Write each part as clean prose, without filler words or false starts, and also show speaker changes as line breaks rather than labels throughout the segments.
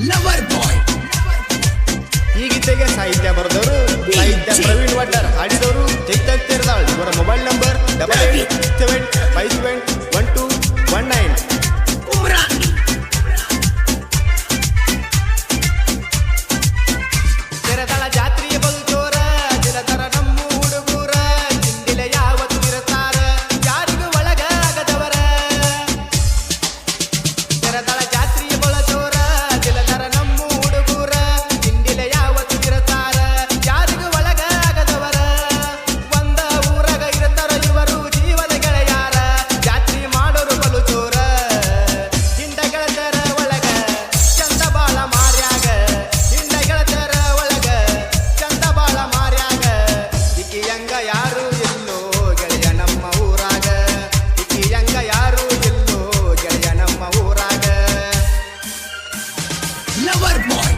Lover boy.
ಈ ಗೀತೆಗೆ ಸಾಹಿತ್ಯ ಬರೆದವರು ಸಾಹಿತ್ಯ ಪ್ರವೀಣ್ ವಡ್ಡರ್, ಹಾಡಿದವರು ಜಗದೀಶ್ ತೆರದಾಳ್. ಇವರ ಮೊಬೈಲ್ ನಂಬರ್ 8887571219. ತೆರದಾಳ ಜಾತ್ರೆಯ ಬಲ್ತೋರ ದಿನತರ ನಮ್ಮ ಹುಡುಗೂರ ಹಿಂದಿಲೆ ಯಾವತ್ತು ಇರುತ್ತಾರ ಯಾರಿಗೂ ಒಳಗ ಆಗದವರ. ತೆರದಾಳ ಜಾತ್ರೆಯ ಬಳತೋರ ದಿನತರ ನಮ್ಮ ಹುಡುಗೂರ ಹಿಂದಿಲೆ ಯಾವತ್ತು ಇರುತ್ತಾರ ಯಾರಿಗೂ ಒಳಗ ಆಗದವರ. ಒಂದ ಊರಾಗ ಇರುತ್ತಾರ ಇವರು ಜೀವದ ಗೆಳೆಯಾರ. ಜಾತ್ರೆ ಮಾಡೋರು ಬಲುಚೋರ ಹಿಂಡ ಗೆಳತರ ಒಳಗ ಚಂದ ಬಾಳ ಮಾರ್ಯಾಗ. ಹಿಂಡ ಗೆಳತರ ಒಳಗ ಚಂದ ಬಾಳ ಮಾರ್ಯಾಗ. ಇಕಿಯಂಗ ಯಾರು ಎಲ್ಲೋ ಗೆಳೆಯ ನಮ್ಮ ಊರಾಗ. ಇಕಿಯಂಗ ಯಾರು ಎಲ್ಲೋ ಗೆಳೆಯ ನಮ್ಮ ಊರಾಗ.
Lover boy.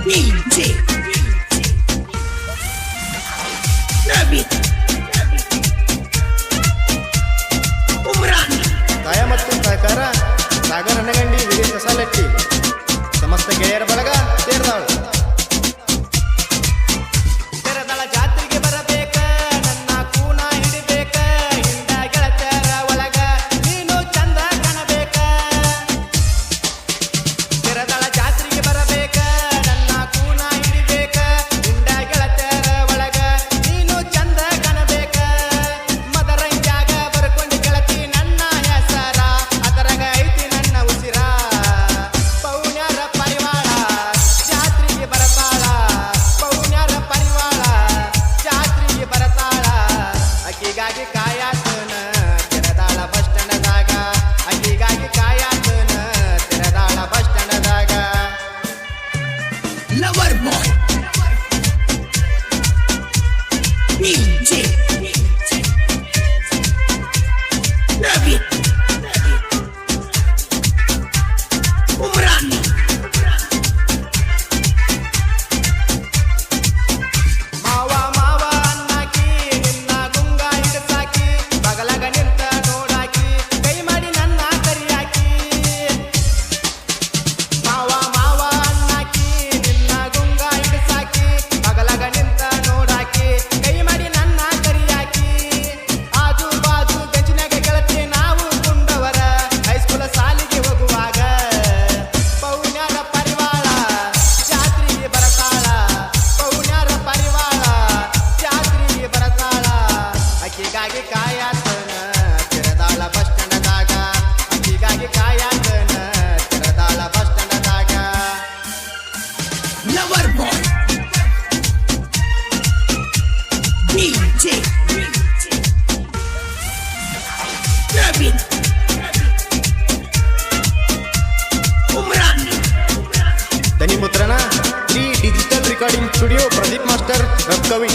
DJ Naveen Umran.
ಸಹಾಯ ಮತ್ತು ಸಹಕಾರ ಸಾಗರ್ ಅನಗಂಡಿ, ವಿಡಿ ಕಸಾಲಟ್ಟಿ. ಸಮಸ್ತ ಗೆಳೆಯರ ಬಳಗ ಸೇರ್ದಾಳು. ತೆರದಾಳ ಜಾತ್ರೆಗೆ ಬರಬೇಕ ನನ್ನ ಕೂನ ಹಿಡಿಬೇಕ. ಹಿಂಡ ಗೆಳತರ ಒಳಗ ನೀನು ಚಂದ ಕಾಣಬೇಕ. ತೆರದಾಳ ಜಾತ್ರೆಗೆ ಬರಬೇಕ ನನ್ನ ಕೂನ ಹಿಡಿಬೇಕ. ಹಿಂಡ ಗೆಳತರ ಒಳಗ ನೀನು ಚಂದ ಕಾಣಬೇಕ. ಮದರಂಗ್ಯಾಗ ಬರ್ಕೊಂಡು ಗೆಳತಿ ನನ್ನ ಹೆಸರ, ಅದರಾಗ ಐತಿ ನನ್ನ ಉಸಿರ. ಪೌಣ್ಯರ ಪರಿವಾಳ ಜಾತ್ರೆಗೆ ಬರತಾಳ. ಪೌಣ್ಯರ ಪರಿವಾಳ ಜಾತ್ರೆಗೆ ಬರತಾಳ. ಅಕ್ಕಿಗಾಗಿ ಕಾಯಾತನ ತೆರದಾಳ ಬಸ್ ಸ್ಟ್ಯಾಂಡದಾಗ. ಅಕ್ಕಿಗಾಗಿ ಕಾಯಾತನ ತೆರದಾಳ ಬಸ್ ಸ್ಟ್ಯಾಂಡದಾಗ.
Lover boy. DJ Naveen Umran.
ಮಾವ ಮಾವ ಅನ್ನಾಕಿ ನಿನ್ನ ಗುಂಗ ಹಿಡ್ಸಾಕಿ. ಬಗಲಗ ನಿಂತ ನೋಡಾಕಿ ಕೈ ಮಾಡಿ ನನ್ನ ಕರಿಯಾಕಿ. ಮಾವ ಮಾವ ಅನ್ನಾಕಿ ನಿನ್ನ ಗುಂಗ ಹಿಡ್ಸಾಕಿ. ಬಗಲಗ ನಿಂತ ನೋಡಾಕಿ ಕೈ ಮಾಡಿ ನನ್ನ ಕರಿಯಾಕಿ. ಆಜು ಬಾಜು ಬೆಂಚಿನಾಗ ಗೆಳತಿ ನಾವು ಕುಂಡವರ. ಹೈಸ್ಕೂಲ ಸಾಲಿಗೆ ಹೋಗುವಾಗ ಪೌಣ್ಯರ ಪರಿವಾಳ ಜಾತ್ರೆಗೆ ಬರತಾಳ. ಪೌಣ್ಯರ ಪರಿವಾಳ ಜಾತ್ರೆಗೆ ಬರತಾಳ. ಅಕ್ಕಿಗಾಗಿ ಕಾಯಾತನ ತೆರದಾಳ ಬಸ್ ಸ್ಟ್ಯಾಂಡದಾಗ. ಅಕ್ಕಿಗಾಗಿ ಕಾಯಾತನ ತೆರದಾಳ ಬಸ್ ಸ್ಟ್ಯಾಂಡದಾಗ.
Lover boy. DJ Naveen Umran.
ಧ್ವನಿ ಮುದ್ರಣ Shri digital recording studio, Pradeep master, rub ಕವಿ.